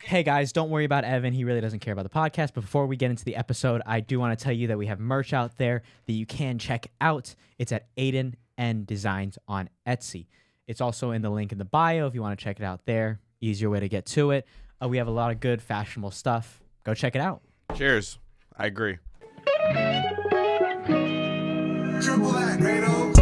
Hey guys, don't worry about Evan. He really doesn't care about the podcast. But before we get into the episode, I do want to tell you that we have merch out there that you can check out. It's at Aidan N Designs on Etsy. It's also in the link in the bio if you want to check it out there. Easier way to get to it. We have a lot of good fashionable stuff. Go check it out. Cheers. I agree. Triple that, Grado.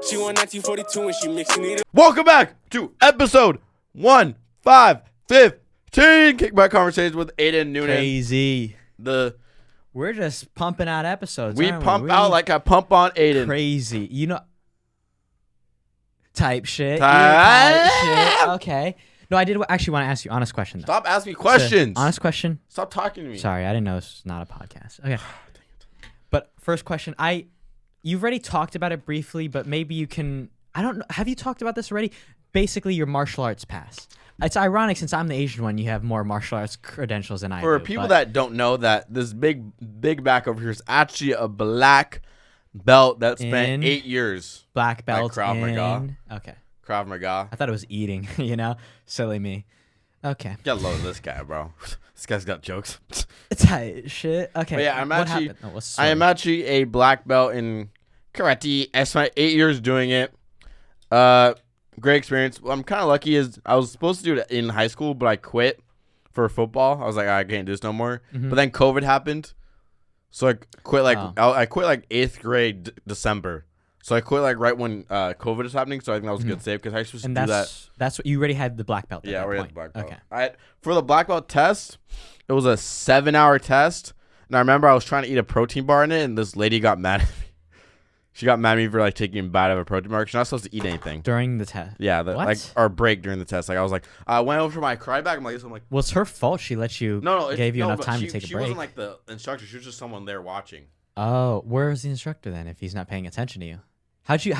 She won 1942 and she mixing it. Welcome back to episode 115 Kickback Conversations with Aidan Noonan. Crazy. We're just pumping out episodes. We aren't pump out like I pump on Aidan. Crazy. You know, type shit. Type Shit. Okay. No, I did actually want to ask you an honest question, though. Stop asking me questions. Honest question. Stop talking to me. Sorry, I didn't know this was not a podcast. Okay. But first question, you've already talked about it briefly, but maybe you can, I don't know, have you talked about this already? Basically, your martial arts pass. It's ironic since I'm the Asian one, you have more martial arts credentials than I do. For people that don't know that, this big back over here is actually a black belt that spent 8 years. Black belt Krav Maga. Okay. Krav Maga. I thought it was eating, you know? Silly me. Okay. Get low to this guy, bro. This guy's got jokes. Tight shit. Okay. But yeah, I am actually a black belt in karate. I spent 8 years doing it. Great experience. What I'm kind of lucky is I was supposed to do it in high school, but I quit for football. I was like, I can't do this no more. Mm-hmm. But then COVID happened, so I quit. I quit like 8th grade December. So I quit like right when COVID was happening. So I think that was a good save because I was supposed to do that. That's what you already had the black belt. Yeah, I already had the point. black belt. Okay. For the black belt test, it was a 7-hour test, and I remember I was trying to eat a protein bar in it, and this lady got mad at me. She got mad at me for like taking a bite of a protein bar. She's not supposed to eat anything During the test. Yeah, like our break during the test. Like I was like, I went over to my karate bag. I'm like, well, it's her fault. She let you. Gave you enough time to take a break. She wasn't like the instructor. She was just someone there watching. Oh, where is the instructor then? If he's not paying attention to you,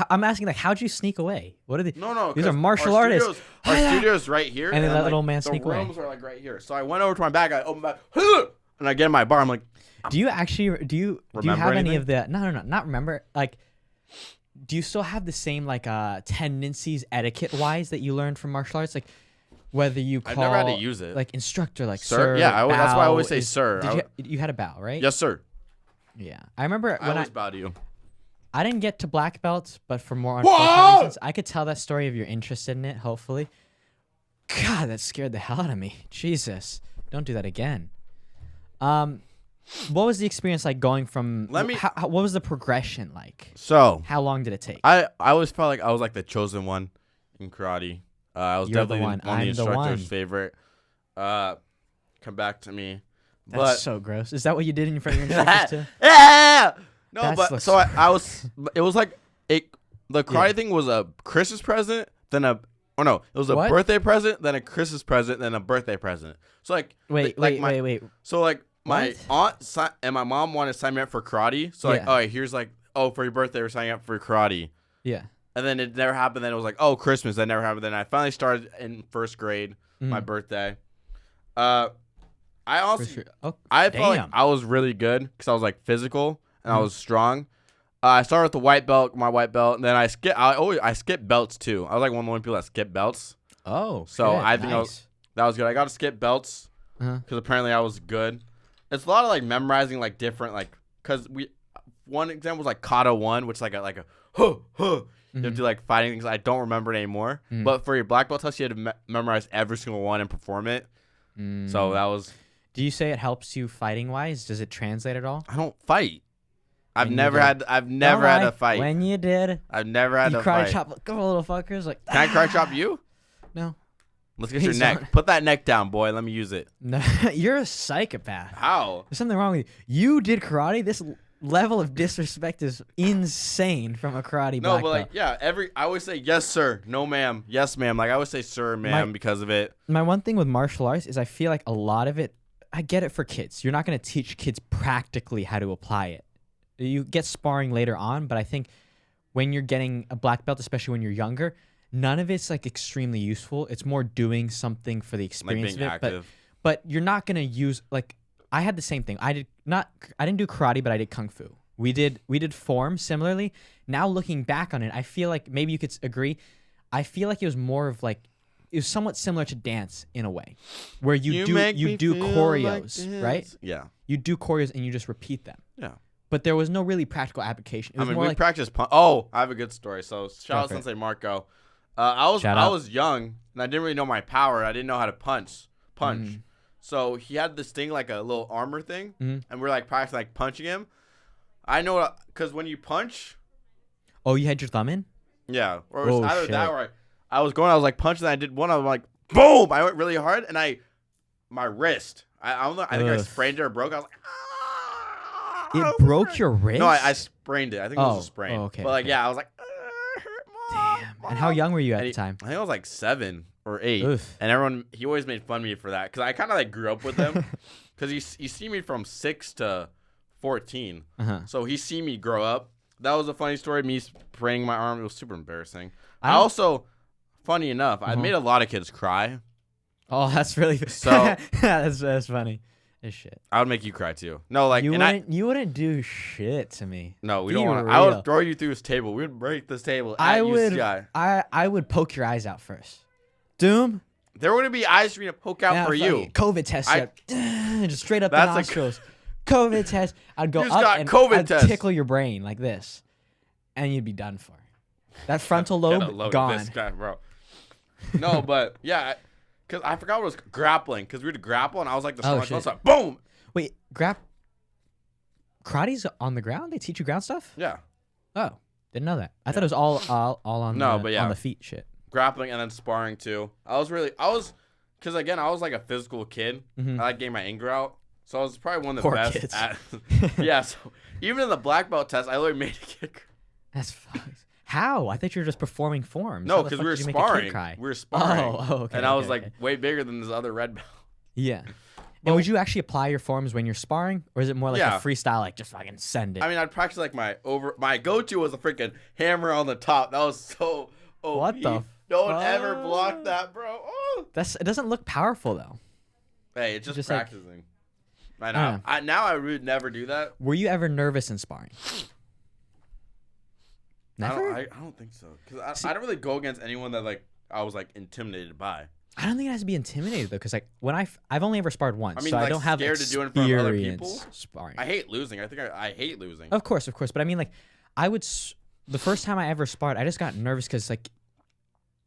I'm asking like, how'd you sneak away? What are they? No. These are martial artists. Our studio's right here, and then let little man sneak away. The rooms are like right here. So I went over to my bag. I opened my and I get in my bar. I'm like, do you have any of the? No, not remember. Like, do you still have the same like tendencies etiquette wise that you learned from martial arts? Like, whether you call, I never had to use it. Like instructor, like sir. Yeah, that's why I always say sir. You had a bow, right? Yes, sir. Yeah, I remember when I always bow to you. I didn't get to black belts, but for more unfortunate reasons, I could tell that story if you're interested in it, hopefully. God, that scared the hell out of me. Jesus. Don't do that again. What was the experience like going from... what was the progression like? So... How long did it take? I always felt like I was like the chosen one in karate. I was You're definitely one of the instructor's favorite. Come back to me. That's so gross. Is that what you did in front of your instructors too? Yeah! No, but so I was. It was like the karate thing was a Christmas present, then it was a birthday present, then a Christmas present, then a birthday present. So like, wait. So like my aunt and my mom wanted to sign me up for karate. So like, all right, here's like, for your birthday, we're signing up for karate. Yeah. And then it never happened. Then it was like, Christmas. That never happened. Then I finally started in first grade, my birthday. I felt like I was really good because I was like physical. And I was strong. I started with the white belt, my white belt, and then I skipped belts too. I was like one of the only people that skip belts. Oh, so I think that was good. I got to skip belts because apparently I was good. It's a lot of like memorizing like different because one example was like kata 1, which is like a you have to do like fighting things. I don't remember it anymore. But for your black belt test, you had to memorize every single one and perform it. So that was. Do you say it helps you fighting wise? Does it translate at all? I don't fight. I've never had a fight. When you did, I've never had a fight. You karate chop a couple little fuckers like. Can I karate chop you? No. Let's get your neck. Put that neck down, boy. Let me use it. No, you're a psychopath. How? There's something wrong with you. You did karate. This level of disrespect is insane from a karate black belt. I always say yes, sir, no, ma'am, yes, ma'am. Like I always say sir, ma'am because of it. My one thing with martial arts is I feel like a lot of it. I get it for kids. You're not going to teach kids practically how to apply it. You get sparring later on, but I think when you're getting a black belt, especially when you're younger, none of it's like extremely useful. It's more doing something for the experience of it. Active. But you're not gonna use like I had the same thing. I didn't do karate, but I did kung fu, We did form similarly. Now looking back on it, I feel like maybe you could agree. I feel like it was more of like it was somewhat similar to dance in a way, where you do choreos, right? Yeah. You do choreos and you just repeat them. Yeah. But there was no really practical application. It was more we like, practiced punch. Oh, I have a good story. So shout out Sensei Marco. I was young and I didn't really know my power. I didn't know how to punch. So he had this thing like a little armor thing, and we're like practicing like punching him. I know because when you punch. Oh, you had your thumb in? Yeah, or it was either that or I was like punching. And I did one. I was like, boom! I went really hard, and my wrist. I don't know. I think I sprained it or broke. I was like, it broke your wrist? No, I sprained it. I think it was a sprain. Oh, okay. But like, yeah, I was like, Damn. And how young were you at the time? I think I was like 7 or 8. Oof. And he always made fun of me for that because I kind of like grew up with him because you see me from 6 to 14. So he see me grow up. That was a funny story. Me spraining my arm. It was super embarrassing. I also, funny enough, I made a lot of kids cry. Oh, that's really so. that's funny. As shit. I would make you cry too. No, like you wouldn't do shit to me. No, we don't want to. I would throw you through this table. We would break this table. I would poke your eyes out first. Doom. There wouldn't be eyes for me to poke out for you. COVID test. Just straight up the nostrils. COVID test. I'd go up and I'd tickle your brain like this, and you'd be done for. That frontal lobe gone. This guy, bro. No, but yeah. Because I forgot what it was grappling. Because we were to grapple, and I was like, I was like, boom. Wait, karate's on the ground? They teach you ground stuff? Yeah. Oh, didn't know that. I thought it was all on on the feet shit. Grappling and then sparring too. Because again, I was like a physical kid. I like getting my anger out. So I was probably one of the best kids. at. Yeah. So even in the black belt test, I literally made a kid. That's fucked. How? I thought you were just performing forms. No, because we were sparring. We were sparring. Oh, okay. And I was like way bigger than this other red belt. Yeah. And would you actually apply your forms when you're sparring, or is it more like a freestyle, like just fucking send it? I mean, I'd practice like my go-to was a freaking hammer on the top. That was so OP. What the? No one ever blocked that, bro. Oh. It doesn't look powerful though. Hey, it's just practicing. I know. I would never do that. Were you ever nervous in sparring? Never? I don't think so. Because I don't really go against anyone that like I was like intimidated by. I don't think it has to be intimidated though, because like when I've only ever sparred once, I mean, so like, I don't have scared to do it in front of other people. Sparring. I hate losing. I think I hate losing. Of course, but I mean like the first time I ever sparred, I just got nervous because like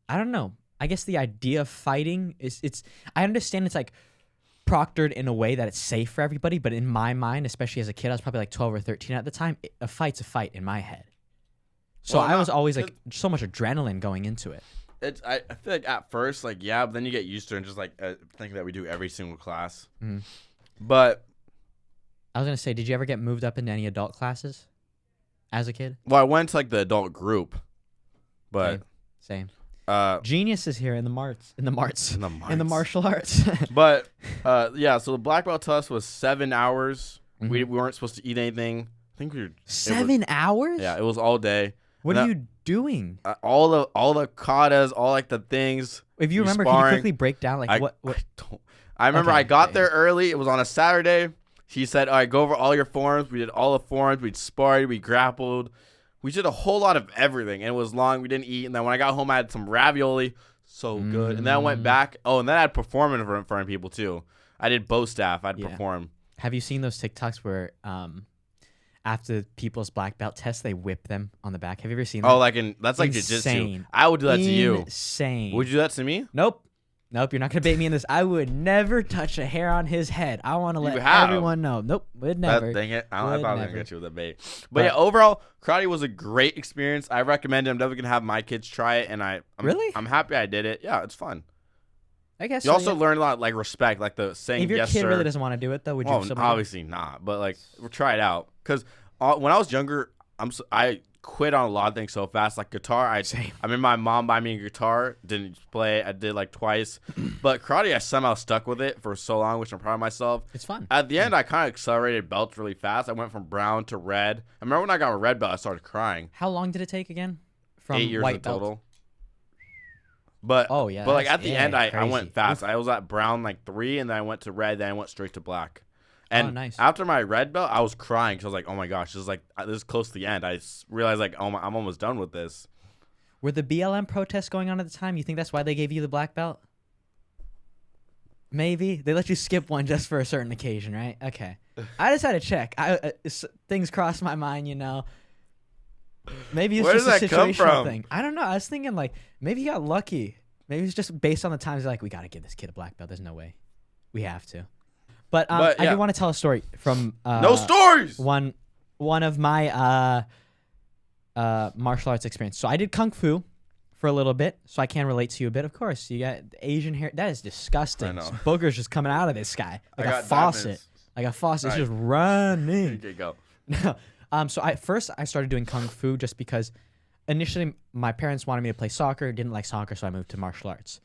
I don't know. I guess the idea of fighting is I understand it's like proctored in a way that it's safe for everybody, but in my mind, especially as a kid, I was probably like 12 or 13 at the time. A fight's a fight in my head. So I was always like so much adrenaline going into it. I feel like at first, like, yeah, but then you get used to it and just like thinking that we do every single class. But I was going to say, did you ever get moved up into any adult classes as a kid? Well, I went to like the adult group, but same. Genius is here in the martial arts. But yeah, so the black belt test was 7 hours. We weren't supposed to eat anything. I think we were 7 hours. Yeah, it was all day. What are you doing? All the katas, all like the things. If you remember, can you quickly break down like what? I remember I got there early. It was on a Saturday. He said, "All right, go over all your forms." We did all the forms. We sparred. We grappled. We did a whole lot of everything, and it was long. We didn't eat, and then when I got home, I had some ravioli, so good. And then I went back. Oh, and then I'd perform in front of people too. I did bow staff. I'd perform. Have you seen those TikToks where after people's black belt tests, they whip them on the back? Have you ever seen that? Oh, that's like jiu-jitsu. I would do that to you. Insane. Would you do that to me? Nope. You're not gonna bait me in this. I would never touch a hair on his head. I want to let everyone know. Nope, would never. Dang it! I thought I was gonna get you with a bait. But yeah, overall, karate was a great experience. I recommend it. I'm definitely gonna have my kids try it, and I'm happy I did it. Yeah, it's fun. I guess you also learn a lot, like respect, like the saying. If your yes, kid sir. really doesn't want to do it, though, would you? Obviously not. But like, we'll try it out. Because when I was younger, I quit on a lot of things so fast. Like guitar, I remember my mom buying me a guitar, didn't play it. I did like twice. But karate, I somehow stuck with it for so long, which I'm proud of myself. It's fun. At the end, I kind of accelerated belts really fast. I went from brown to red. I remember when I got a red belt, I started crying. How long did it take again? From 8 years white in total. But like at the end, I went fast. I was at brown like 3, and then I went to red, then I went straight to black. And nice. after my red belt, I was crying because I was like, oh my gosh, this is close to the end. I realized like, oh my, I'm almost done with this. Were the BLM protests going on at the time? You think that's why they gave you the black belt? Maybe they let you skip one just for a certain occasion, right? Okay. I just had to check. Things crossed my mind, you know. Maybe it's Where just does a that come situational from? thing. I don't know. I was thinking like maybe he got lucky. Maybe it's just based on the times. Like we got to give this kid a black belt. There's no way. We have to. But I yeah. do want to tell a story from No stories. one of my martial arts experience. So I did kung fu for a little bit, so I can relate to you a bit. Of course, you got Asian hair. That is disgusting. I know. Some boogers just coming out of this guy like I a got faucet. diamonds. Like a faucet. It's Right. just running. Okay, go. So I started doing kung fu just because initially my parents wanted me to play soccer. Didn't like soccer, so I moved to martial arts.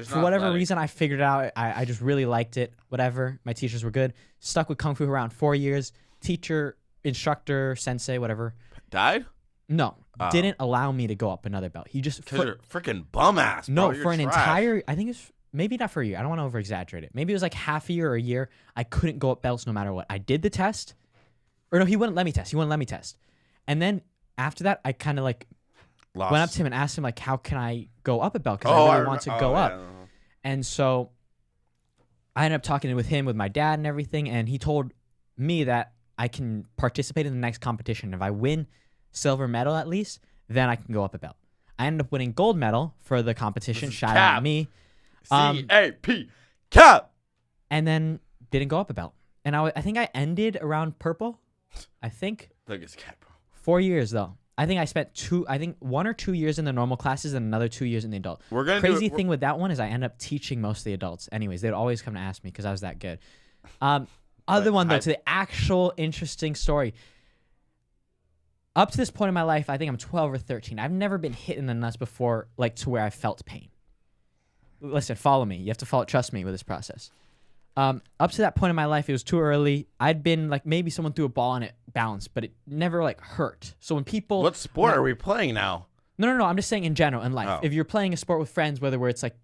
For whatever reason, I figured it out. I just really liked it. Whatever. My teachers were good. Stuck with kung fu around 4 years. Teacher, instructor, sensei, whatever. Died? No, didn't allow me to go up another belt. He just Because you're freaking bum ass. no bro. You're for an trash. entire. I think it's maybe not for a year. I don't want to over exaggerate it. Maybe it was like half a year or a year. I couldn't go up belts no matter what. I did the test, or no, he wouldn't let me test. And then after that, I kind of like Lost. went up to him and asked him like, how can I go up a belt? Because I really want to go up. Yeah. And so I ended up talking with him, with my dad and everything, and he told me that I can participate in the next competition. If I win silver medal at least, then I can go up a belt. I ended up winning gold medal for the competition. Shout cap. out me. CAP. Cap. And then didn't go up a belt. And I think I ended around purple. I think Look, it's cap, bro. 4 years though. I think I spent 1 or 2 years in the normal classes and another 2 years in the adult. We're gonna Crazy thing with that one is I end up teaching most of the adults. Anyways, they'd always come to ask me because I was that good. Other one though, to the actual interesting story. Up to this point in my life, I think I'm 12 or 13. I've never been hit in the nuts before, like to where I felt pain. Listen, follow me. You have to trust me with this process. Up to that point in my life, it was too early. I'd been like, maybe someone threw a ball and it bounced, but it never like hurt. So when people, What sport are we playing now? no, I'm just saying in general in life. Oh. If you're playing a sport with friends, where it's like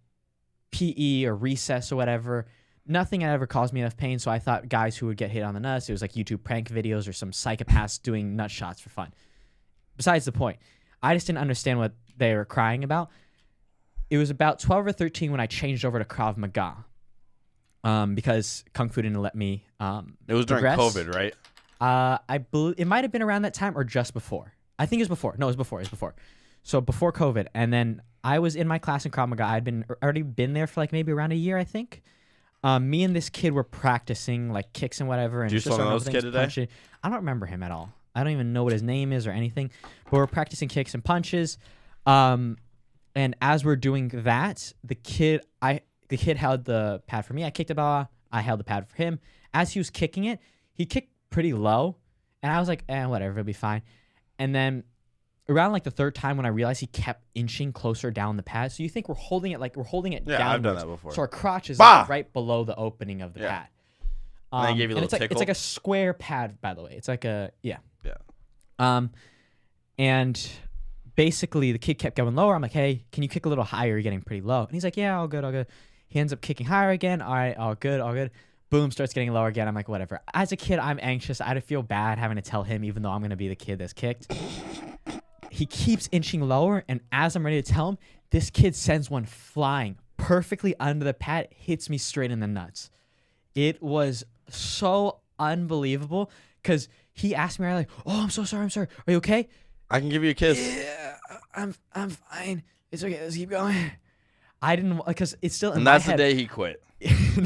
PE or recess or whatever, nothing had ever caused me enough pain. So I thought guys who would get hit on the nuts, it was like YouTube prank videos or some psychopaths doing nut shots for fun. Besides the point, I just didn't understand what they were crying about. It was about 12 or 13 when I changed over to Krav Maga. Because Kung Fu didn't let me It was during progress. COVID, right? I believe it might have been around that time or just before. I think it was before. No, it was before. So before COVID, and then I was in my class in Krav Maga. I'd already been there for like maybe around a year, I think. Me and this kid were practicing like kicks and whatever. And Did you just still know starting this over kid things, today? punching. I don't remember him at all. I don't even know what his name is or anything. But we're practicing kicks and punches. And as we're doing that, the kid held the pad for me. I kicked a ball. I held the pad for him. As he was kicking it, he kicked pretty low. And I was like, whatever, it'll be fine. And then around like the third time when I realized he kept inching closer down the pad. So you think we're holding it Yeah, down. I've done that before. So our crotch is Bah! like right below the opening of the Yeah. pad. And they gave you a and little it's like a square pad, by the way. It's like a Yeah. and basically the kid kept going lower. I'm like, hey, can you kick a little higher? You're getting pretty low. And he's like, yeah, all good. He ends up kicking higher again. All right, all good. Boom, starts getting lower again. I'm like, whatever. As a kid, I'm anxious. I'd feel bad having to tell him, even though I'm going to be the kid that's kicked. He keeps inching lower, and as I'm ready to tell him, this kid sends one flying perfectly under the pad, hits me straight in the nuts. It was so unbelievable because he asked me, like, oh, I'm so sorry. Are you okay? I can give you a kiss. Yeah, I'm fine. It's okay. Let's keep going. I didn't, because it's still in And my that's head. the day he quit.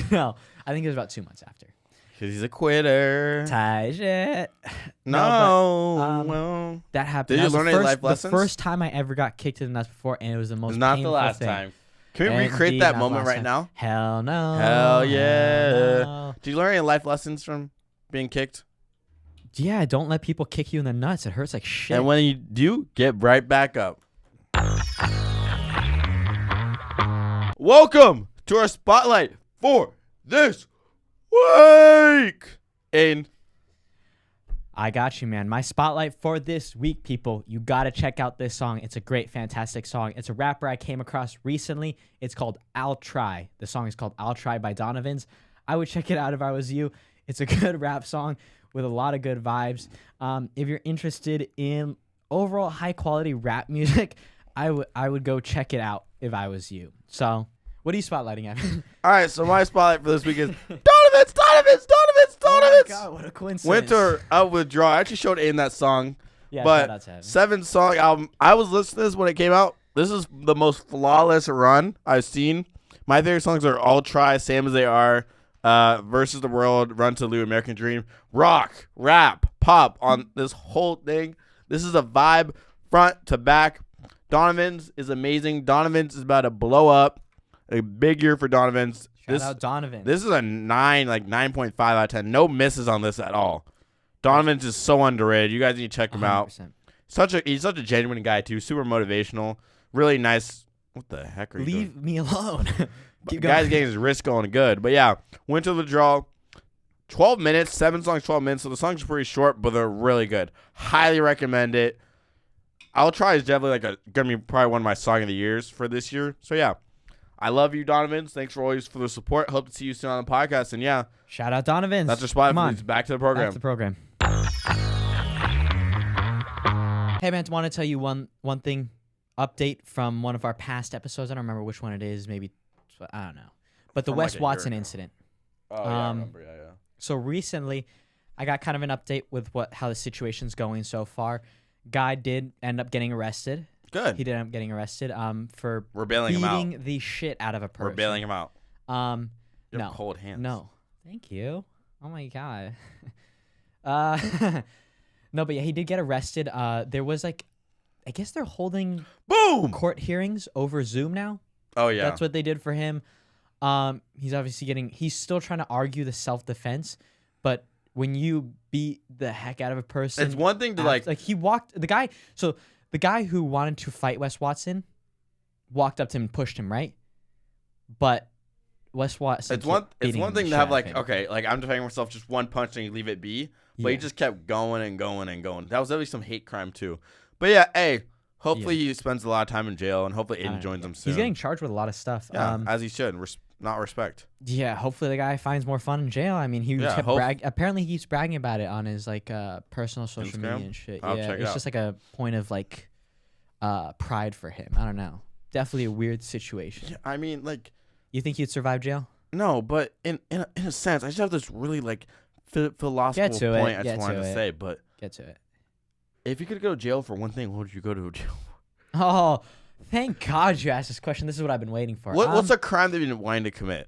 No, I think it was about 2 months after. Because he's a quitter. Tie shit. No. but, well, That happened. Did you That was learn any life lessons? The first time I ever got kicked in the nuts before, and it was the most it's not the painful last thing. time. Can we Indeed, recreate that not moment last right time. now? Hell no. Hell yeah. Hell no. Did you learn any life lessons from being kicked? Yeah, don't let people kick you in the nuts. It hurts like shit. And when you do, get right back up. Welcome to our spotlight for this week. Aidan. I got you, man. My spotlight for this week, people. You got to check out this song. It's a great, fantastic song. It's a rapper I came across recently. It's called I'll Try. The song is called I'll Try by Donovans. I would check it out if I was you. It's a good rap song with a lot of good vibes. If you're interested in overall high quality rap music, I would go check it out if I was you. So, what are you spotlighting at? All right, so my spotlight for this week is Donovan's. Oh my God, what a coincidence. Winter of Withdrawal. I actually showed Aiden that song. Yeah, shout out But to Evan. 7-song album. I was listening to this when it came out. This is the most flawless run I've seen. My favorite songs are All Try, Same As They Are, Versus the World, Run to Lou, American Dream, rock, rap, pop on this whole thing. This is a vibe front to back. Donovan's is amazing. Donovan's is about to blow up. A big year for Donovan's. Shout out Donovan. This is a 9.5 out of 10. No misses on this at all. Donovan's is so underrated. You guys need to check him out. 100%. He's such a genuine guy too. Super motivational. Really nice. What the heck are you doing? Leave me alone. Keep Guy's going. getting his wrist going good. But yeah, Winter of the Draw. 12 minutes, 7 songs, 12 minutes. So the songs are pretty short, but they're really good. Highly recommend it. I'll Try is definitely gonna be probably one of my song of the years for this year. So yeah, I love you, Donovan. Thanks for always for the support. Hope to see you soon on the podcast. And yeah, Shout out Donovan. that's our spot. Come on. Back to the program. Back to the program. Hey man, I want to tell you one thing. Update from one of our past episodes. I don't remember which one it is. Maybe I don't know. But the From Wes like a year Watson ago. incident. Oh yeah, I remember. Yeah. So recently, I got kind of an update with how the situation's going so far. Guy did end up getting arrested. Good. He did end up getting arrested. For We're bailing him out. beating the shit out of a person. We're bailing him out. You have No. cold hands. No. Thank you. Oh my God. No, but yeah, he did get arrested. There was I guess they're holding Boom. court hearings over Zoom now. Oh yeah. That's what they did for him. He's obviously he's still trying to argue the self-defense, but when you beat the heck out of a person, It's one thing to the guy who wanted to fight Wes Watson walked up to him and pushed him, right? But Wes Watson It's one beating thing the to shit have out of him. okay, I'm defending myself just one punch and you leave it be. But he Yeah. just kept going and going and going. That was definitely some hate crime too. But yeah, hey, hopefully he spends a lot of time in jail and hopefully Aiden joins him soon. He's getting charged with a lot of stuff. yeah, as he should. Not respect. Yeah, hopefully the guy finds more fun in jail. I mean, he kept apparently he keeps bragging about it on his personal social Instagram? media and shit. I'll Yeah, check it it's out. just like a point of pride for him. I don't know. Definitely a weird situation. Yeah, I mean, You think he'd survive jail? no, but in a sense, I just have this really philosophical Get to it, point I get just wanted to to it. say. But Get to it. if you could go to jail for one thing, what would you go to jail for? Oh, thank God you asked this question. This is what I've been waiting for. What's a crime that you've been wanting to commit?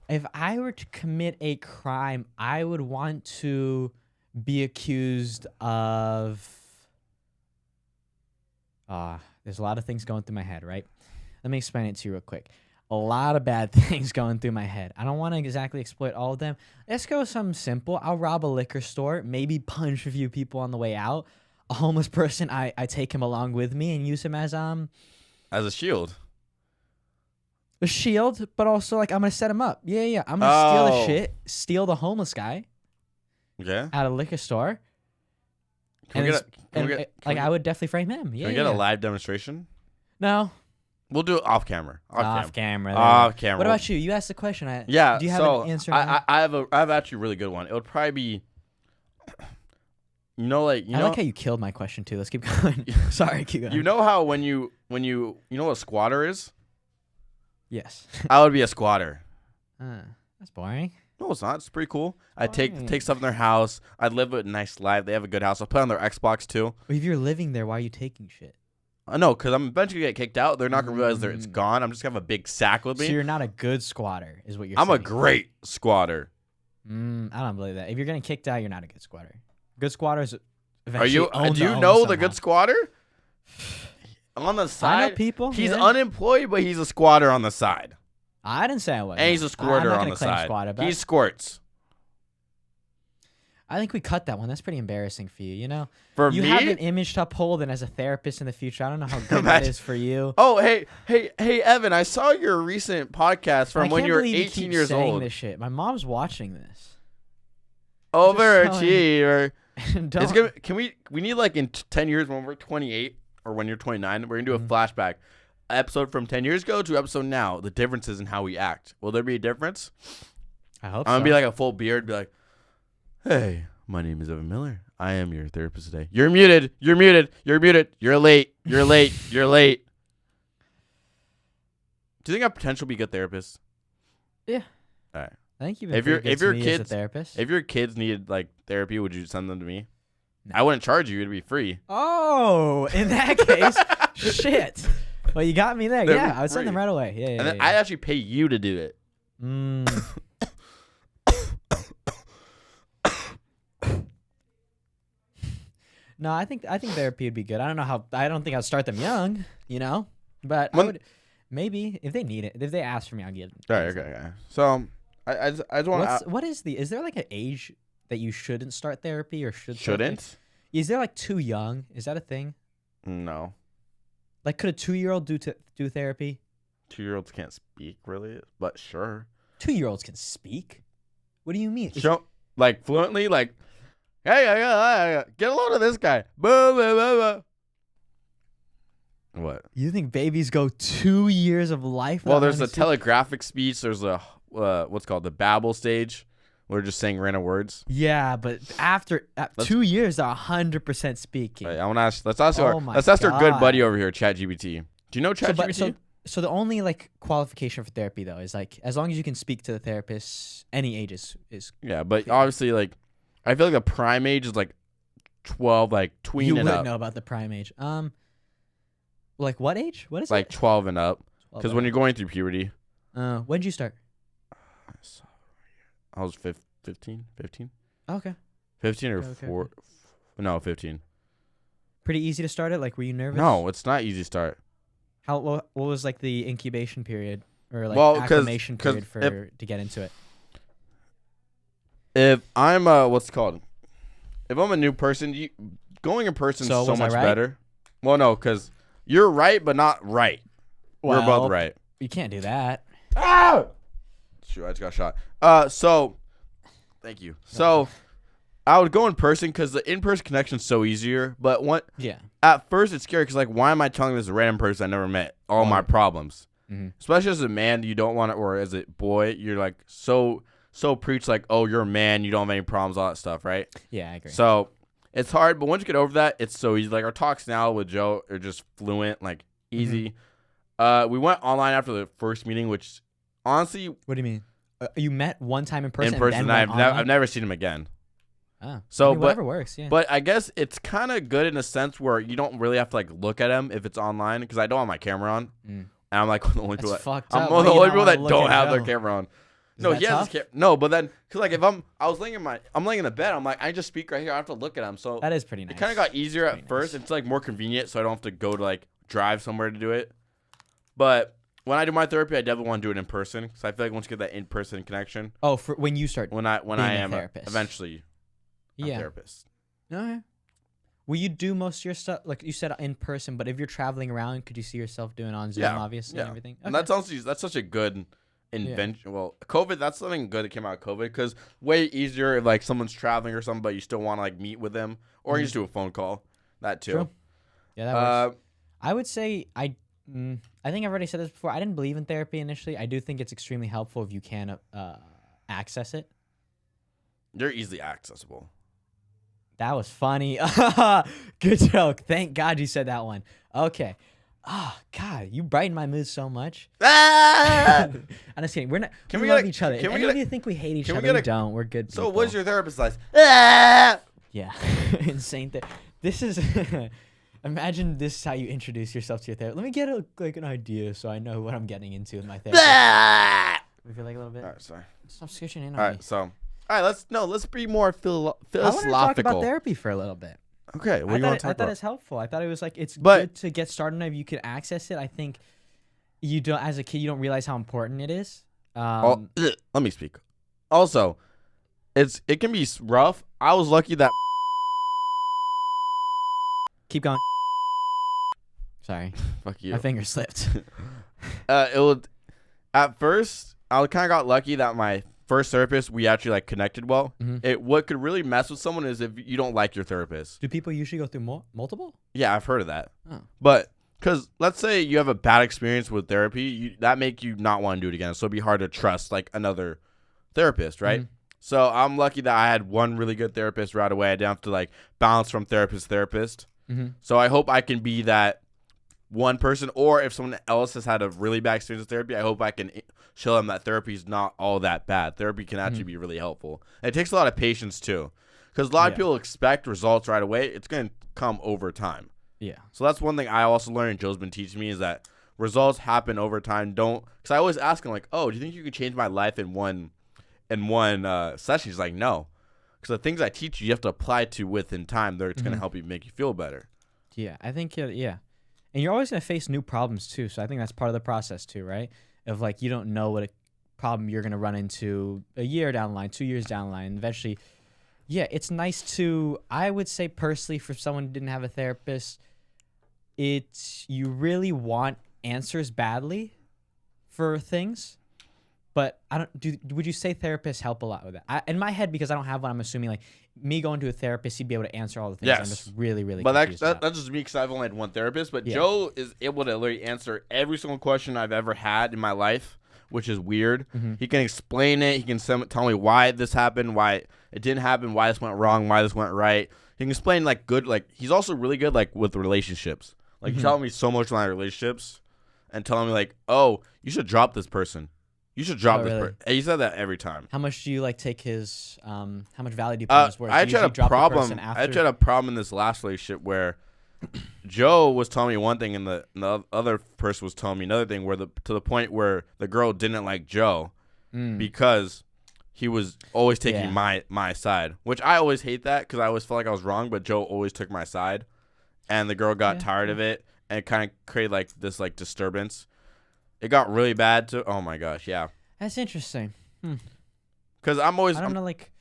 If I were to commit a crime, I would want to be accused of. There's a lot of things going through my head, right? Let me explain it to you real quick. A lot of bad things going through my head. I don't want to exactly exploit all of them. Let's go with something simple. I'll rob a liquor store, maybe punch a few people on the way out. A homeless person, I take him along with me and use him as As a shield. a shield, but also I'm gonna set him up. Yeah. I'm gonna steal the Oh. shit, steal the homeless guy Okay. at a liquor store. Can we And get can we get can we I would definitely frame him. Yeah. Can we get a live demonstration? No. We'll do it off camera. Off camera. Off camera. What about you? You asked the question. Yeah. Do you have so an answer? Now? I have actually a really good one. It would probably be, I like how you killed my question too. Let's keep going. Sorry, keep going. You know how when you know what a squatter is? Yes. I would be a squatter. That's boring. No, it's not. It's pretty cool. I'd Fine. take stuff in their house. I'd live a nice life. They have a good house. I'll put on their Xbox too. If you're living there, why are you taking shit? No, because I'm eventually gonna get kicked out. They're not gonna realize that it's gone. I'm just gonna have a big sack with So me. you're not a good squatter, is what you're I'm saying. a great squatter. I don't believe that. If you're getting kicked out, you're not a good squatter. Good squatters Are eventually you? own Do the you home know the somehow. good squatter? On the side, I know people. He's yeah. unemployed, but he's a squatter on the side, I didn't say I was. and he's a squirter I'm not on gonna the claim side. Squatter, but He squirts. I think we cut that one. That's pretty embarrassing for you. You know, For you me, have an image to uphold, and as a therapist in the future, I don't know how good that Imagine- is for you. Oh, hey, Evan! I saw your recent podcast from I when can't you were believe 18 keep years saying old. This shit. My mom's watching this. Overachiever. Don't. It's gonna. We need in 10 years when we're 28 or when you're 29, we're gonna do a flashback. episode from 10 years ago to episode now, the differences in how we act. Will there be a difference? I hope I'm going to be like a full beard, be like, hey, my name is Evan Miller. I am your therapist today. You're muted. You're muted. You're muted. You're late. You're late. You're late. Do you think I have potential to be a good therapist? Yeah. All right. I think you've been pretty good to me as a therapist. If your kids needed like therapy, would you send them to me? No. I wouldn't charge you. It'd be free. Oh, in that case, shit. Well, you got me there. Yeah, I would send them right away. Yeah, and then I'd actually pay you to do it. No, I think therapy would be good. I don't think I'd start them young, but I would maybe if they need it. If they ask for me, I'll give them. All right, okay. So I just want to. Is there like an age that you shouldn't start therapy or shouldn't? Is there like too young? Is that a thing? No. Like, could a 2-year-old do therapy? 2-year-olds can't speak really, but sure. 2-year-olds can speak. What do you mean? Show like fluently, like. Hey, get a load of this guy. Blah, blah, blah, blah. What? You think babies go 2 years of life? Well, there's a telegraphic speech. There's a what's called the babble stage. We're just saying random words. Yeah, but after 2 years, they're 100% speaking. Right, I want to ask. Let's ask our good buddy over here, ChatGPT. Do you know ChatGPT? So the only like qualification for therapy though is like as long as you can speak to the therapist, any age is. Yeah, but obviously like. I feel like the prime age is like 12, like tween and up. You wouldn't know about the prime age. Like what age? What is like it? 12 and up. Because when you're going through puberty. When did you start? I was 15. Okay. 15 or 4. No, 15. Pretty easy to start it? Like, were you nervous? No, it's not easy to start. What was like the incubation period or like acclimation period to get into it? If I'm what's it called? If I'm a new person, going in person is so much better. Well, no, because you're right, but not right. We're both right. You can't do that. Ah! Shoot, I just got shot. So, thank you. So, I would go in person because the in-person connection is so easier. But at first it's scary because like, why am I telling this random person I never met all my problems? Mm-hmm. Especially as a man, you don't want to, or as a boy, you're like so preach like, oh, you're a man, you don't have any problems, all that stuff, right? Yeah, I agree. So it's hard, but once you get over that, it's so easy. Like our talks now with Joe are just fluent, like easy. Mm-hmm. We went online after the first meeting, which honestly, what do you mean? You met one time in person. I've never seen him again. Oh, so whatever works. Yeah. But I guess it's kind of good in a sense where you don't really have to like look at him if it's online because I don't have my camera on, and I'm like the only people that don't have their camera on. No, he has his camera. No, but then because like if I'm laying in the bed. I'm like I just speak right here. I have to look at him. So that is pretty nice. It kind of got easier at first. It's like more convenient, so I don't have to go to like drive somewhere to do it. But when I do my therapy, I definitely want to do it in person because I feel like once you get that in person connection. Oh, for when you start when I am eventually a therapist. Okay. Will you do most of your stuff like you said in person? But if you're traveling around, could you see yourself doing on Zoom, obviously, and everything? Okay. And that's such a good invention. Yeah. Well, COVID, that's something good that came out of COVID because way easier if like someone's traveling or something, but you still want to like meet with them or you just do a phone call. That too. True. Yeah, that works. I would say I think I've already said this before. I didn't believe in therapy initially. I do think it's extremely helpful if you can access it. They're easily accessible. That was funny. Good joke. Thank God you said that one. Okay. Oh, God, you brighten my mood so much. I'm just kidding. We're not. We love each other. Any of you think we hate each other? We don't. We're good people. So what's your therapist like? Yeah. Insane thing. This is... Imagine this is how you introduce yourself to your therapist. Let me get an idea so I know what I'm getting into with my therapist. We feel like a little bit. All right, sorry. Stop scooching in on me. All right, so... All right, let's be more philosophical. I want to talk about therapy for a little bit. Okay, what do you want to talk about? I thought it's helpful. I thought it was like good to get started if you could access it. I think you don't, as a kid, you don't realize how important it is. Let me speak. Also, it can be rough. I was lucky that. Keep going. Sorry. Fuck you. My finger slipped. It would. At first, I kind of got lucky that my first therapist, we actually like connected well. Mm-hmm. What could really mess with someone is if you don't like your therapist. Do people usually go through multiple? Yeah, I've heard of that. Oh. But Because let's say you have a bad experience with therapy, that make you not want to do it again. So it'd be hard to trust like another therapist, right? Mm-hmm. So I'm lucky that I had one really good therapist right away. I didn't have to like bounce from therapist to therapist. Mm-hmm. So I hope I can be that one person, or if someone else has had a really bad experience with therapy, I hope I can show them that therapy is not all that bad. Therapy can actually be really helpful. And it takes a lot of patience too, because a lot of people expect results right away. It's going to come over time. Yeah. So that's one thing I also learned, and Joe's been teaching me, is that results happen over time. Because I always ask him like, "Oh, do you think you could change my life in one session?" He's like, "No," because the things I teach you have to apply to within time. It's going to help you, make you feel better. Yeah, I think yeah, and you're always gonna face new problems too. So I think that's part of the process too, right? Of like you don't know what a problem you're gonna run into a year down the line, 2 years down the line. Eventually, yeah, it's nice to. I would say personally, for someone who didn't have a therapist, you really want answers badly for things, but I don't. Would you say therapists help a lot with that? In my head, because I don't have one, I'm assuming like me going to a therapist, he'd be able to answer all the things. Yes. I'm just really But confused that's about. just me, because I've only had one therapist. But Yeah. Joe is able to literally answer every single question I've ever had in my life, which is weird. He can explain it. He can tell me why this happened, why it didn't happen, why this went wrong, why this went right. He can explain he's also really good like with relationships. Like he's telling me so much about my relationships and telling me like, "Oh, you should drop this person. You should drop this really? person." And he said that every time. How much do you like take his? How much value do you put in his words? I Do you had usually a drop the problem. person I after? had a problem in this last relationship where Joe was telling me one thing, and the other person was telling me another thing. To the point where the girl didn't like Joe because he was always taking my side, which I always hate that, because I always felt like I was wrong. But Joe always took my side, and the girl got tired of it, and it kind of created like this like disturbance. It got really bad. Oh my gosh, yeah. That's interesting. Because I don't know, like,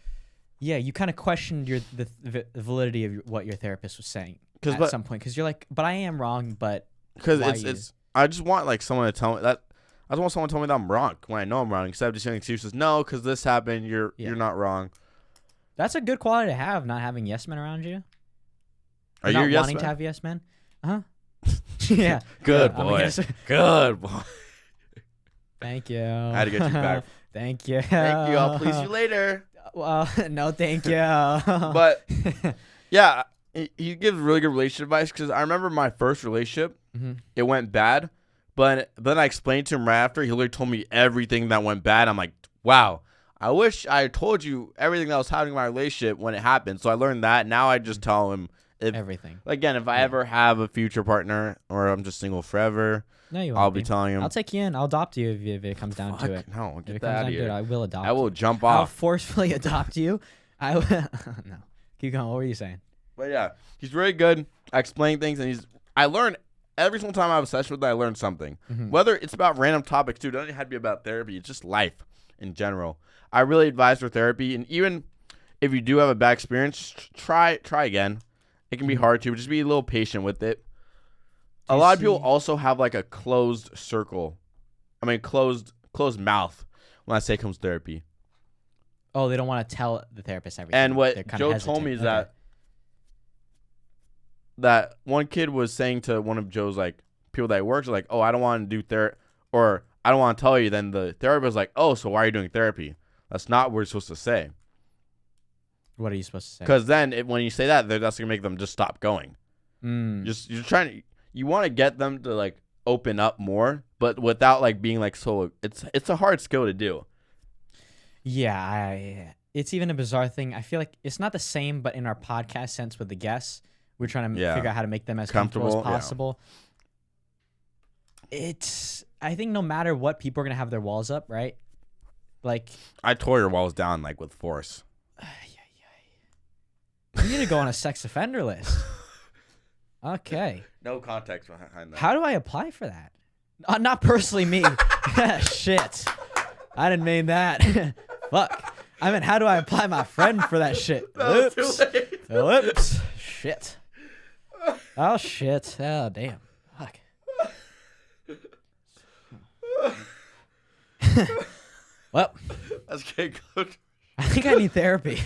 yeah, you kind of questioned the validity of what your therapist was saying at some point, because you're like, but I am wrong, but because it's I just want like someone to tell me that. I just want someone to tell me that I'm wrong when I know I'm wrong, instead of just saying excuses. No, because this happened. You're not wrong. That's a good quality to have, not having yes men around you. Are you not a yes wanting man? to have yes men? Yeah. Good Yeah, boy. yes. Good boy. Thank you. I had to get you back. Thank you. Thank you. I'll please you later. Well, no, thank you. But yeah, he gives really good relationship advice, because I remember my first relationship, it went bad, but then I explained to him right after. He literally told me everything that went bad. I'm like, wow, I wish I told you everything that was happening in my relationship when it happened. So I learned that. Now I just tell him everything. Again, if I ever have a future partner, or I'm just single forever, No, you won't I'll be telling him. I'll take you in. I'll adopt you if it comes down to it. No, If get it that comes out down of to it, here. I will adopt I will you. jump I'll off. forcefully adopt you. I will. No. Keep going. What were you saying? But yeah, he's really good at explaining things, and I learn every single time I have a session with him, I learn something. Whether it's about random topics too, it doesn't have to be about therapy. It's just life in general. I really advise for therapy, and even if you do have a bad experience, try again. It can be hard to, just be a little patient with it. A lot of people also have like a closed mouth when I say it comes to therapy. Oh, they don't want to tell the therapist everything. And what They're kinda Joe hesitant. told me is Okay. that one kid was saying to one of Joe's like people that he works with, like, "Oh, I don't want to do therapy," or "I don't want to tell you." Then the therapist was like, "Oh, so why are you doing therapy?" That's not what we're supposed to say. What are you supposed to say? Because then when you say that, that's gonna make them just stop going. You want to get them to like open up more, but without like being like so. It's a hard skill to do. Yeah, it's even a bizarre thing. I feel like it's not the same, but in our podcast sense with the guests, we're trying to figure out how to make them as comfortable as possible. Yeah. I think no matter what, people are gonna have their walls up, right? Like, I tore your walls down like with force. you need to go on a sex offender list. Okay. No context behind that. How do I apply for that? Not personally me. Shit. I didn't mean that. Fuck. I mean, how do I apply my friend for that shit? That was Oops. too late. Whoops. Shit. Oh, shit. Oh, damn. Fuck. Well, That's getting close. I think I need therapy.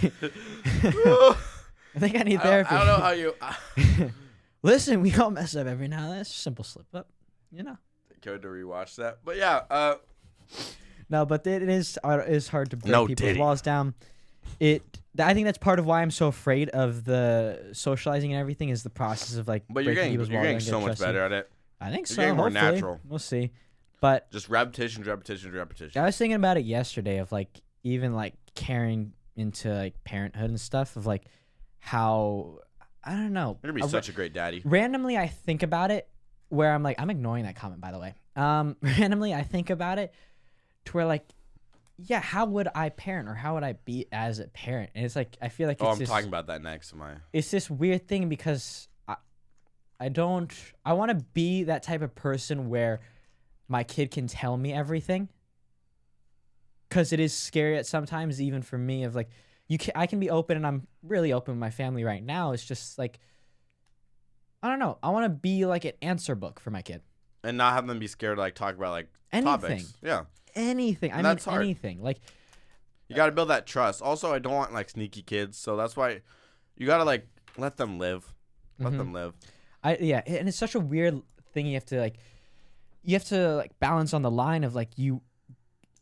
I think I need therapy. I don't know how you. Listen, we all mess up every now and then. It's a simple slip up, you know. Good to rewatch that. But yeah, No, but it is hard to break No people's Diddy. walls down. I think that's part of why I'm so afraid of the socializing and everything is the process of like. but you're breaking getting people's walls and so getting much trusted. better at it. I think You're so. getting more Hopefully. natural. We'll see. But Just repetition. I was thinking about it yesterday of like even like carrying into like parenthood and stuff of like how I don't know. You're gonna be such a great daddy. Randomly, I think about it where I'm like I'm ignoring that comment by the way. Randomly, I think about it to where like. Yeah, how would I parent or how would I be as a parent? And it's like I feel like I'm talking about that next. It's this weird thing because I want to be that type of person where my kid can tell me everything. Cuz it is scary at sometimes even for me of like I can be open and I'm really open with my family right now. It's just like I don't know. I want to be like an answer book for my kid. And not have them be scared to like talk about like Anything. topics. Yeah. Anything. And that's hard. Anything. Like You got to build that trust. Also, I don't want like sneaky kids, so that's why you got to like let them live. Let them live. Yeah, and it's such a weird thing you have to like balance on the line of like you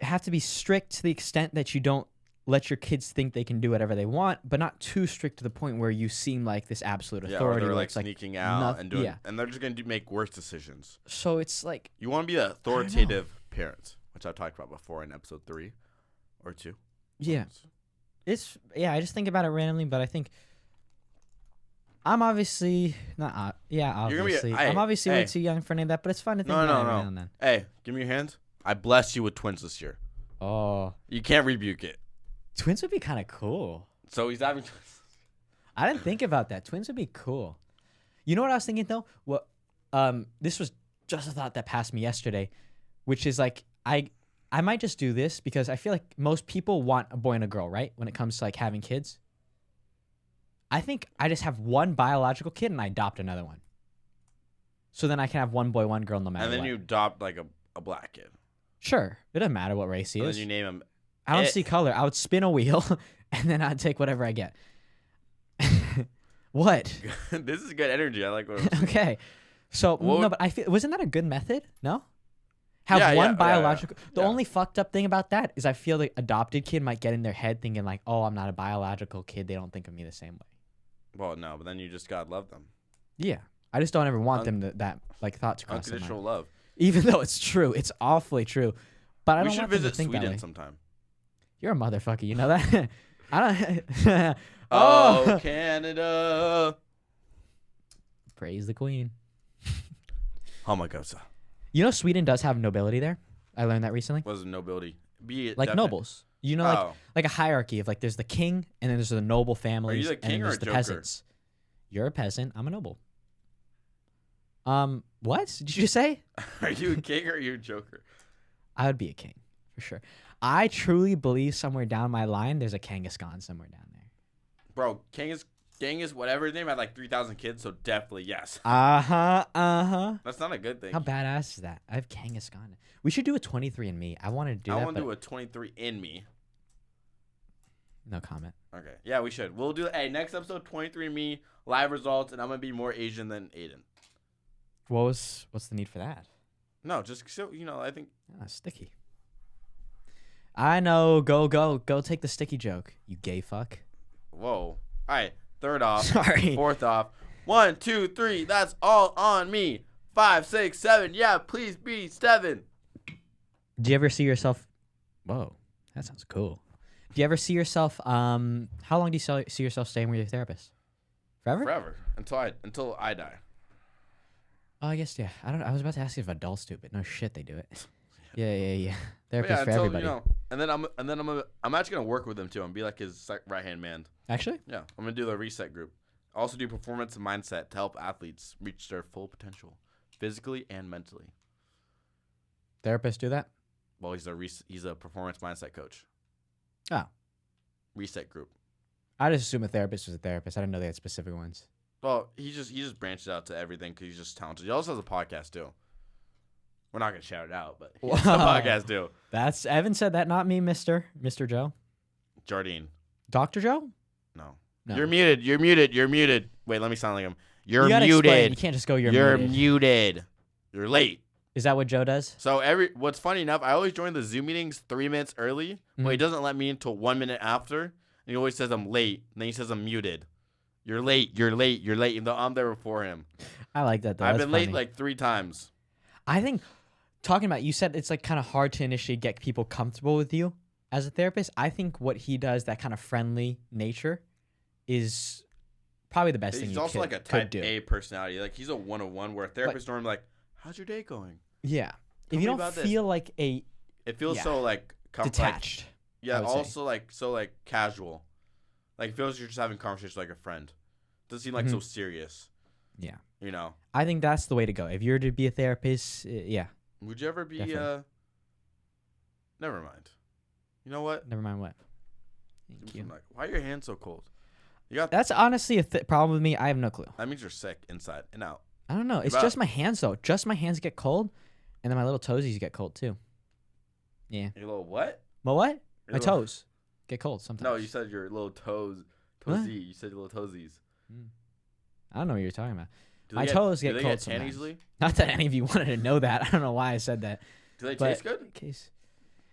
have to be strict to the extent that you don't let your kids think they can do whatever they want, but not too strict to the point where you seem like this absolute Yeah, or authority. they're where like it's, like, sneaking out noth- and doing, yeah. and they're just gonna make worse decisions. So it's like You want to be the authoritative parent, which I've talked about before in episode 3 or 2. yeah, I just think about it randomly, but I think I'm obviously not. Obviously, I'm obviously way too young for any of that, but it's fun to think about every now and then. Hey, give me your hands. I blessed you with twins this year. Oh, You can't rebuke it. twins would be kind of cool. So he's having. I didn't think about that. Twins would be cool. You know what I was thinking though? What this was just a thought that passed me yesterday, which is like I might just do this because I feel like most people want a boy and a girl, right? When it comes to like having kids. I think I just have one biological kid and I adopt another one. So then I can have one boy, one girl no matter And then what. you adopt like a black kid. Sure. It doesn't matter what race he And is. then you name him. I don't it. see color. I would spin a wheel and then I'd take whatever I get. What? This is good energy. I like what I'm Okay. So What no, but I feel wasn't that a good method? No? Have one biological The Yeah. only fucked up thing about that is I feel the adopted kid might get in their head thinking like, oh, I'm not a biological kid. They don't think of me the same way. Well, no, but then you just gotta love them. Yeah. I just don't ever want them to that like thought to cross their mind. Unconditional love. Even though it's true. It's awfully true. But I We don't should want them to visit think that Sweden way. sometime. You're a motherfucker, you know that? I don't Oh, Canada. Praise the queen. Oh my God. You know Sweden does have nobility there? I learned that recently. What is nobility? Be it Like definite- nobles. You know, like Oh. like a hierarchy of like there's the king and then there's the noble families the and king then or there's a the joker? peasants. You're a peasant. I'm a noble. What did you just say? Are you a king or are you a joker? I would be a king for sure. I truly believe somewhere down my line there's a Kangaskhan somewhere down there. Bro, king is whatever his name had like 3,000 kids, so definitely yes. That's not a good thing. How badass is that? I have Kangaskhan. We should do a 23andMe. I want to do that. I want to but do a 23 in me. no comment. Okay. Yeah, we should. We'll do next episode 23andMe live results, and I'm gonna be more Asian than Aidan. What's the need for that? No, just so I think. Sticky. I know. Go take the sticky joke. You gay fuck. Whoa. All right. Third off. Sorry. Fourth off. 1, 2, 3. That's all on me. 5, 6, 7. Yeah, please be 7. Do you ever see yourself? Whoa, that sounds cool. Do you ever see yourself? How long do you see yourself staying with your therapist? Forever? Forever until I die. Oh, I guess yeah. I don't. I was about to ask you if adults do it, but no shit, they do it. Yeah. But Therapist for everybody. And then I'm actually gonna work with him too and be like his right hand man. Actually, Yeah, I'm gonna do the reset group. Also do performance and mindset to help athletes reach their full potential, physically and mentally. therapists do that. Well, he's a performance mindset coach. Oh, Reset group. I just assume a therapist was a therapist. I didn't know they had specific ones. Well, he just branches out to everything because he's just talented. He also has a podcast too. We're not gonna shout it out, but he has a Wow. podcast too. That's Evan said that, not me, Mister Joe, Jardine. Dr. Joe. No. No. You're muted. Wait, let me sound like him. You're You gotta explain. muted. You can't just go, you're muted. muted. You're late. Is that what Joe does? So what's funny enough, I always join the Zoom meetings 3 minutes early, but he doesn't let me until 1 minute after. And he always says I'm late. And then he says I'm muted. You're late. You're late. You're late. Even though I'm there before him. I like that though. I've That's been funny. late like 3 times. I think talking about, you said it's like kind of hard to initially get people comfortable with you as a therapist. I think what he does, that kind of friendly nature, is probably the best thing He's you also could, like a could type do. A personality. Like he's a 101 where a therapist normally like, how's your day going? Yeah. Tell If you me don't about this. feel like a It feels so like detached. yeah, I would say. also like so like casual. Like it feels like you're just having conversation like a friend. Doesn't seem like so serious. Yeah. You know. I think that's the way to go. If you're to be a therapist, yeah. Would you ever be Definitely. Never mind. You know what? Never mind what. Thank you. I'm like, why are your hands so cold? You got That's honestly a problem with me. I have no clue. that means you're sick inside and out. I don't know. It's About- just my hands though. Just my hands get cold, and then my little toesies get cold too. Yeah. Your little what? Well, what? Your My little- toes get cold sometimes. No, you said your little toes. What? Toesy. You said your little toesies. I don't know what you're talking about. Do My they toes do get they cold tan sometimes. easily? Not that any of you wanted to know that. I don't know why I said that. Do they But taste good?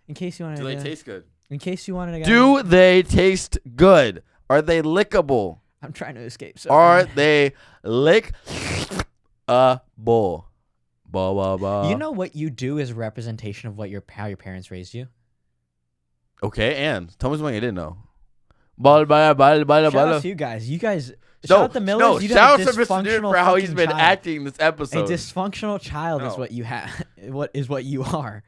in case you wanted Do they to, taste good? in case you wanted to, Do they taste good? Are they lickable? I'm trying to escape. So Are bad. they lickable? Ba ba ba. You know what you do is a representation of what how your parents raised you. Okay, and tell me something I didn't know. Bala bala bala bala Shout out bala. to you guys. You guys. No, Shout out to Millers. no. You Shout out have to a Mr. Newton dysfunctional for how he's fucking been child. acting this A episode. dysfunctional child is No. what you have. What is what you are.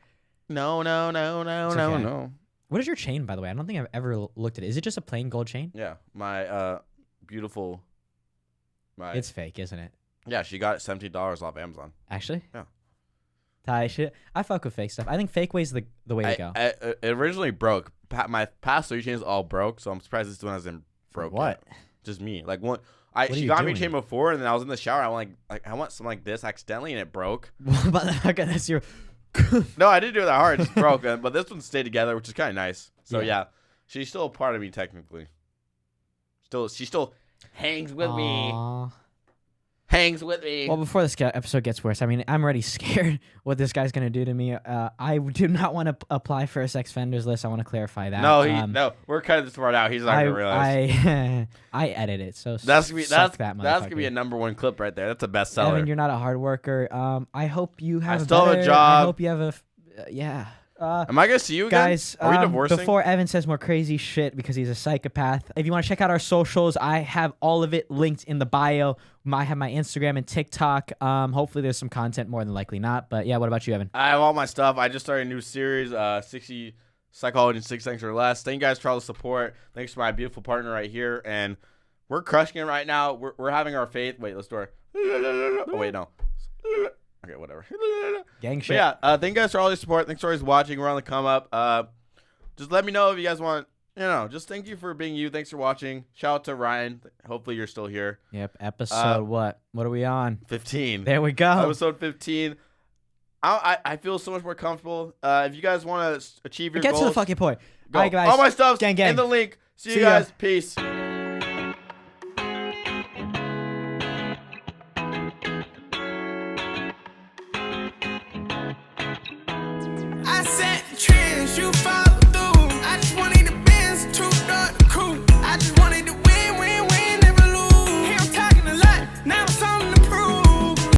No. It's okay. What is your chain, by the way? I don't think I've ever looked at it. Is it just a plain gold chain? Yeah, my beautiful. It's fake, isn't it? Yeah, she got it $17 off Amazon. Actually? Yeah. Thai shit. I fuck with fake stuff. I think fake way's the way to go. It originally broke. My past 3 chains all broke, so I'm surprised this one hasn't broke. What? Yet. Just me. Like one. are She you got me a doing? chain before, and then I was in the shower. I want I want something like this accidentally, and it broke. Okay, that's your. No, I didn't do it that hard. It just broke. But this one stayed together, which is kind of nice. So Yeah. yeah, she's still a part of me technically. She still hangs with me. Aw. Hangs with me. Well, before this episode gets worse, I mean, I'm already scared what this guy's gonna do to me. I do not want to apply for a sex offenders list. I want to clarify that. No, we're cutting this part out. He's not gonna realize. I edit it, so That's gonna be suck that's that gonna be a motherfucker. #1 clip right there. That's a bestseller. Evan, you're not a hard worker. I hope you have still have a better- job. I hope you have a yeah. Am I gonna see you again? Guys, Are we divorcing? before Evan says more crazy shit because he's a psychopath, if you want to check out our socials, I have all of it linked in the bio. I have my Instagram and TikTok. Hopefully there's some content, more than likely not. But yeah, what about you, Evan? I have all my stuff. I just started a new series, 60 Psychology in 6 Seconds or Less. Thank you guys for all the support. Thanks to my beautiful partner right here. And we're crushing it right now. We're having our faith. Wait, let's do our... Oh, wait, no. Okay, whatever. Gang But shit. yeah, thank you guys for all your support. Thanks for always watching. We're on the come up. Just let me know if you guys want... just thank you for being you. Thanks for watching. Shout out to Ryan. Hopefully you're still here. Yep. Episode what? What are we on? 15. There we go. Episode 15. I feel so much more comfortable. If you guys want to achieve your Get goals, to the fucking point. go. All right, guys. All my stuff's Gang, gang. in the link. See you See ya. guys. Peace. I set trends, you